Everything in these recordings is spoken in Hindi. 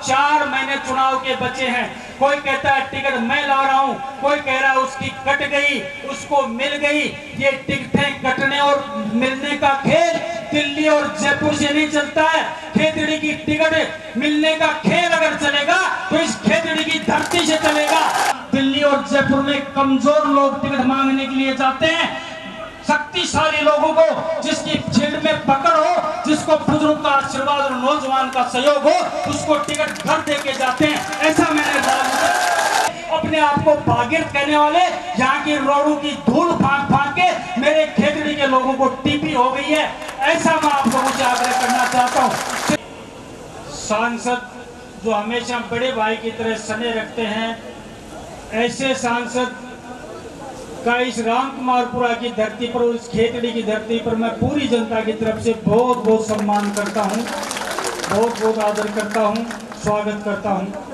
4 महीने चुनाव के बचे हैं। कोई कहता है टिकट मैं ला रहा हूं, कोई कह रहा है उसकी कट गई, उसको मिल गई। ये टिकटें कटने और मिलने का खेल दिल्ली और जयपुर से नहीं चलता है। खेतड़ी की टिकट मिलने का खेल अगर चलेगा तो इस खेतड़ी की धरती से चलेगा। दिल्ली और जयपुर में कमजोर लोग टिकट मांगने के लिए जाते हैं, शक्तिशाली लोगों को जिसकी फील्ड में पकड़ हो, जिसको बुजुर्ग का आशीर्वाद और नौजवान का सहयोग हो, उसको टिकट घर दे के जाते हैं। ऐसा मैंने अपने आप को भागीरथ कहने वाले यहाँ की रोडों की धूल फांक फांक के मेरे खेतड़ी के लोगों को टीपी हो गई है। ऐसा मैं आप लोगों से आग्रह करना चाहता हूँ। सांसद जो हमेशा बड़े भाई की तरह सने रखते हैं, ऐसे सांसद का इस रामकुमारपुरा की धरती पर, इस खेतड़ी की धरती पर मैं पूरी जनता की तरफ से बहुत बहुत सम्मान करता हूं, बहुत बहुत आदर करता हूं, स्वागत करता हूं।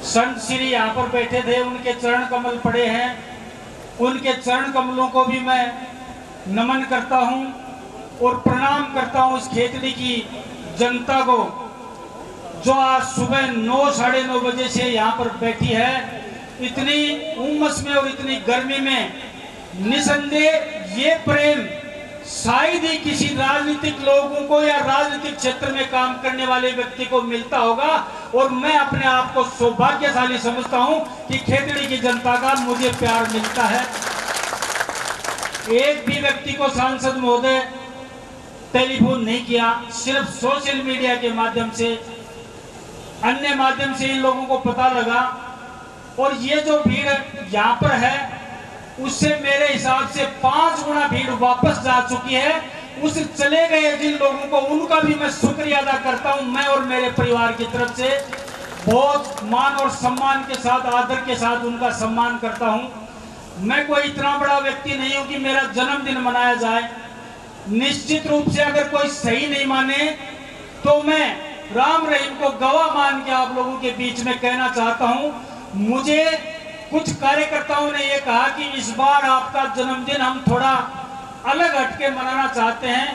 संत श्री यहाँ पर बैठे थे, उनके चरण कमल पड़े हैं, उनके चरण कमलों को भी मैं नमन करता हूं और प्रणाम करता हूं इस खेतड़ी की जनता को जो आज सुबह 9 साढ़े 9 बजे से यहाँ पर बैठी है। इतनी उमस में और इतनी गर्मी में निसंदेह ये प्रेम शायद ही किसी राजनीतिक लोगों को या राजनीतिक क्षेत्र में काम करने वाले व्यक्ति को मिलता होगा। और मैं अपने आप को सौभाग्यशाली समझता हूं कि खेतड़ी की जनता का मुझे प्यार मिलता है। एक भी व्यक्ति को सांसद महोदय टेलीफोन नहीं किया, सिर्फ सोशल मीडिया के माध्यम से, अन्य माध्यम से इन लोगों को पता लगा। और ये जो भीड़ यहाँ पर है उससे मेरे हिसाब से 5 गुना भीड़ वापस जा चुकी है। उस चले गए जिन लोगों को, उनका भी मैं शुक्रिया अदा करता हूँ। मैं और मेरे परिवार की तरफ से बहुत मान और सम्मान के साथ, आदर के साथ उनका सम्मान करता हूँ। मैं कोई इतना बड़ा व्यक्ति नहीं हूँ कि मेरा जन्मदिन मनाया जाए। निश्चित रूप से अगर कोई सही नहीं माने तो मैं राम रहीम को गवाह मान के आप लोगों के बीच में कहना चाहता हूँ। मुझे कुछ कार्यकर्ताओं ने ये कहा कि इस बार आपका जन्मदिन हम थोड़ा अलग हटके मनाना चाहते हैं,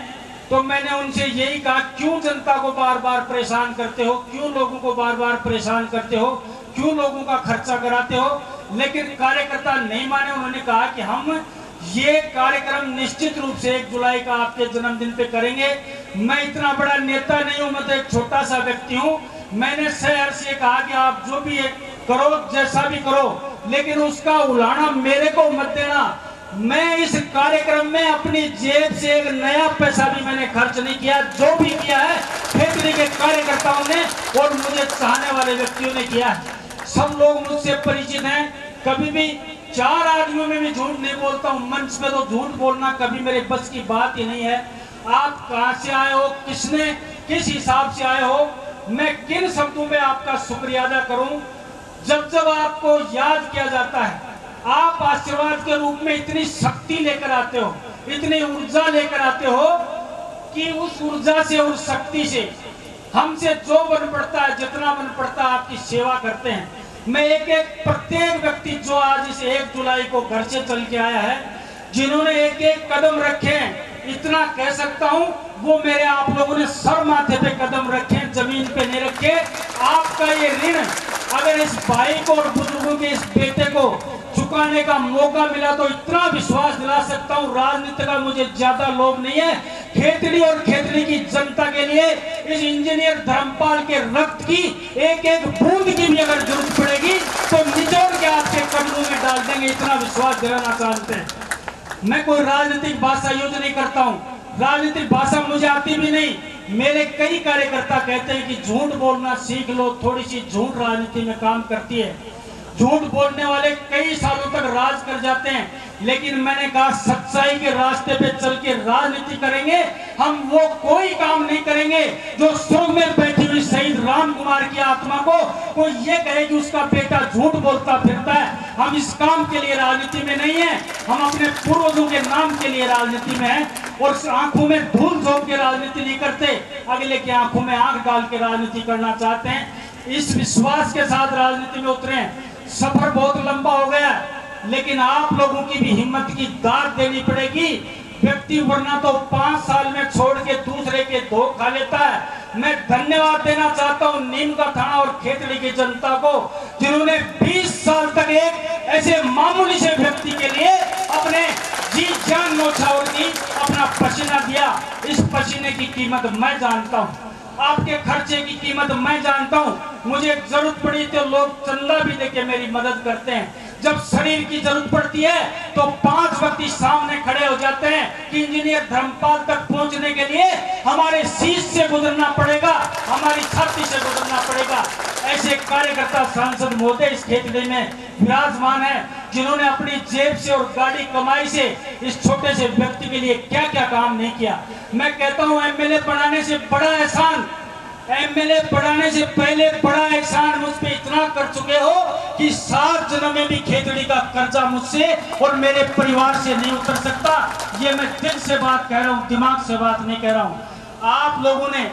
तो मैंने उनसे यही कहा, क्यों जनता को बार बार परेशान करते हो, क्यों लोगों को बार बार परेशान करते हो, क्यों लोगों का खर्चा कराते हो। लेकिन कार्यकर्ता नहीं माने। उन्होंने कहा कि हम ये कार्यक्रम निश्चित रूप से 1 जुलाई का आपके जन्मदिन पे करेंगे। मैं इतना बड़ा नेता नहीं हूं, मैं तो एक छोटा सा व्यक्ति हूं। मैंने शहर से कहा कि आप जो भी करो, जैसा भी करो, लेकिन उसका उलाहना मेरे को मत देना। मैं इस कार्यक्रम में अपनी जेब से एक नया पैसा भी मैंने खर्च नहीं किया। जो भी किया है खेतड़ी के कार्यकर्ताओं ने और मुझे चाहने वाले व्यक्तियों ने किया है। सब लोग मुझसे परिचित हैं। कभी भी 4 आदमियों में भी झूठ नहीं बोलता हूँ। मंच में तो झूठ बोलना कभी मेरे बस की बात ही नहीं है। आप कहां से आए हो, किसने किस हिसाब से आए हो, मैं किन शब्दों में आपका शुक्रिया अदा करूं। जब जब आपको याद किया जाता है, आप आशीर्वाद के रूप में इतनी शक्ति लेकर आते हो, इतनी ऊर्जा लेकर आते हो कि उस ऊर्जा से, उस शक्ति से हमसे जो बन पड़ता है, जितना बन पड़ता है, आपकी सेवा करते हैं। मैं एक एक प्रत्येक व्यक्ति जो आज इस 1 जुलाई को घर से चल के आया है, जिन्होंने एक एक कदम रखे, इतना कह सकता हूं वो मेरे आप लोगों ने सर माथे पे कदम रखे, जमीन पे नहीं रखे। आपका ये ऋण अगर इस भाई को और बुजुर्गों के इस बेटे को चुकाने का मौका मिला तो इतना विश्वास दिला सकता हूँ, राजनीति का मुझे ज्यादा लोभ नहीं है। खेतड़ी और खेतड़ी की जनता के लिए इस इंजीनियर धर्मपाल के रक्त की एक एक बूंद की भी अगर जरूरत पड़ेगी तो निचोड़ के आपके कदमों में डाल देंगे, इतना विश्वास दिलाना चाहते हैं। मैं कोई राजनीतिक भाषा यूज नहीं करता हूँ, राजनीतिक भाषा मुझे आती भी नहीं। मेरे कई कार्यकर्ता कहते हैं कि झूठ बोलना सीख लो, थोड़ी सी झूठ राजनीति में काम करती है। झूठ बोलने वाले कई सालों तक राज कर जाते हैं, लेकिन मैंने कहा सच्चाई के रास्ते पे चल के राजनीति करेंगे। हम वो कोई काम नहीं करेंगे जो स्वर्ग में बैठी हुई शहीद राम कुमार की आत्मा को कोई ये कहे कि उसका बेटा झूठ बोलता फिरता है। हम इस काम के लिए राजनीति में नहीं है, हम अपने पूर्वजों के नाम के लिए राजनीति में हैं। और आंखों में धूल झोंक के राजनीति नहीं करते, अगले की आंखों में आंख डाल के राजनीति करना चाहते हैं। इस विश्वास के साथ राजनीति में उतरे। सफर बहुत लंबा हो गया, लेकिन आप लोगों की भी हिम्मत की दाद देनी पड़ेगी। व्यक्ति वरना तो 5 साल में छोड़ के दूसरे के धोख खा लेता है। मैं धन्यवाद देना चाहता हूं नीम का थाना और खेतड़ी की जनता को, जिन्होंने 20 साल तक एक ऐसे मामूली से व्यक्ति के लिए अपने जी जान न्यौछावर की, अपना पसीना दिया। इस पसीने की कीमत मैं जानता हूं, आपके खर्चे की कीमत मैं जानता हूं। मुझे जरूरत पड़ी तो लोग चंदा भी देके मेरी मदद करते हैं। जब शरीर की जरूरत पड़ती है तो 5 व्यक्ति सामने खड़े हो जाते हैं कि इंजीनियर धर्मपाल तक पहुंचने के लिए हमारे शीश से गुजरना पड़ेगा, हमारी छाती से गुजरना पड़ेगा। ऐसे कार्यकर्ता सांसद महोदय इस खेतड़ी में विराजमान है, जिन्होंने अपनी जेब से और गाड़ी कमाई से इस छोटे से व्यक्ति के लिए क्या क्या काम नहीं किया। मैं कहता हूं एमएलए बनाने से बड़ा एहसान, एमएलए बढ़ाने से पहले बड़ा एहसान मुझ पे इतना कर चुके हो कि 7 जन्म में भी खेतड़ी का कर्जा मुझसे और मेरे परिवार से नहीं उतर सकता। ये मैं दिल से बात कह रहा हूँ, दिमाग से बात नहीं कह रहा हूँ। आप लोगों ने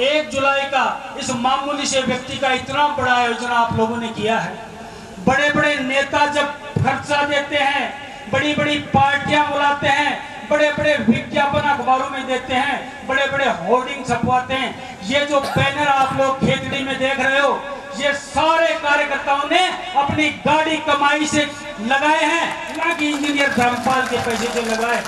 1 जुलाई का इस मामूली से व्यक्ति का इतना बड़ा आयोजन आप लोगों ने किया है। बड़े बड़े नेता जब खर्चा देते हैं, बड़ी बड़ी पार्टियां बुलाते हैं, बड़े बड़े विज्ञापन अखबारों में देते हैं, बड़े बड़े होर्डिंग छपवाते हैं। ये जो बैनर आप लोग खेतड़ी में देख रहे हो, ये सारे कार्यकर्ताओं ने अपनी गाड़ी कमाई से लगाए हैं, ना कि इंजीनियर धर्मपाल के पैसे से लगाए।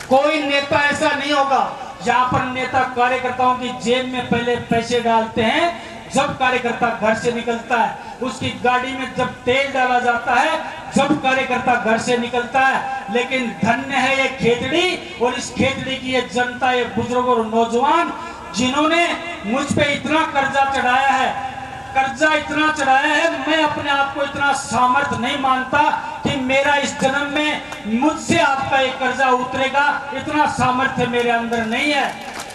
कोई नेता ऐसा नहीं होगा जहां पर नेता कार्यकर्ताओं की जेब में पहले पैसे डालते हैं। जब कार्यकर्ता घर से निकलता है, उसकी गाड़ी में जब तेल डाला जाता है, जब कार्यकर्ता घर से निकलता है। लेकिन धन्य है ये खेतड़ी और इस खेतड़ी की ये जनता, ये बुजुर्ग और नौजवान, जिन्होंने मुझ पे इतना कर्जा चढ़ाया है, कर्जा इतना चढ़ाया है। मैं अपने आप को इतना सामर्थ्य नहीं मानता कि मेरा इस जन्म में मुझसे आपका ये कर्जा उतरेगा, इतना सामर्थ्य मेरे अंदर नहीं है।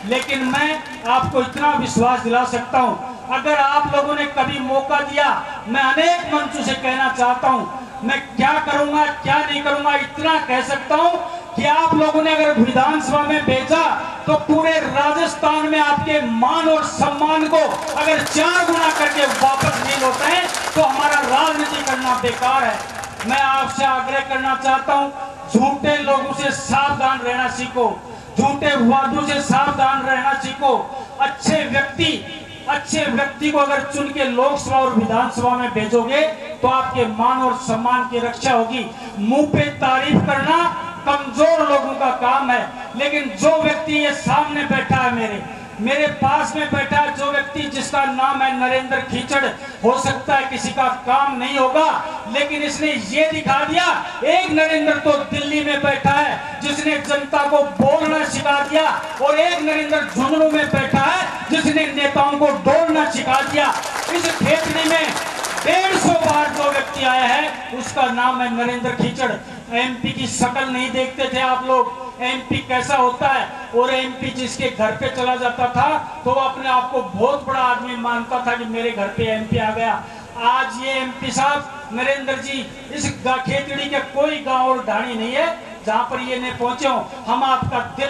लेकिन मैं आपको इतना विश्वास दिला सकता हूं, अगर आप लोगों ने कभी मौका दिया, मैं अनेक मंचों से कहना चाहता हूं, मैं क्या करूंगा क्या नहीं करूंगा इतना कह सकता हूं कि आप लोगों ने अगर विधानसभा में भेजा तो पूरे राजस्थान में आपके मान और सम्मान को अगर 4 गुना करके वापस नहीं लौटे हैं तो हमारा राजनीति करना बेकार है। मैं आपसे आग्रह करना चाहता हूं, झूठे लोगों से सावधान रहना सीखो, झूठे वादों से सावधान रहना सीखो। अच्छे व्यक्ति को अगर चुन के लोकसभा और विधानसभा में भेजोगे तो आपके मान और सम्मान की रक्षा होगी। मुंह पे तारीफ करना कमजोर लोगों का काम है, लेकिन जो व्यक्ति ये सामने बैठा है, मेरे पास में बैठा है, जो व्यक्ति जिसका नाम है नरेंद्र खीचड़, हो सकता है किसी का काम नहीं होगा, लेकिन इसने ये दिखा दिया। एक नरेंद्र तो दिल्ली में बैठा है जिसने जनता को बोलना सिखा दिया, और एक नरेंद्र झुंझुनू में बैठा है जिसने नेताओं को डोलना सिखा दिया। इस खेतड़ी में 150 बार जो व्यक्ति आया है उसका नाम है नरेंद्र खीचड़। एमपी की शक्ल नहीं देखते थे आप लोग, एमपी कैसा होता है, और एमपी जिसके घर पे चला जाता था तो वो अपने आप को बहुत बड़ा आदमी मानता था कि मेरे घर पे एमपी आ गया। आज ये एमपी साहब नरेंद्र जी, इस खेतड़ी के कोई गांव और ढाणी नहीं है जहां पर ये नहीं पहुंचे हो। हम आपका दिल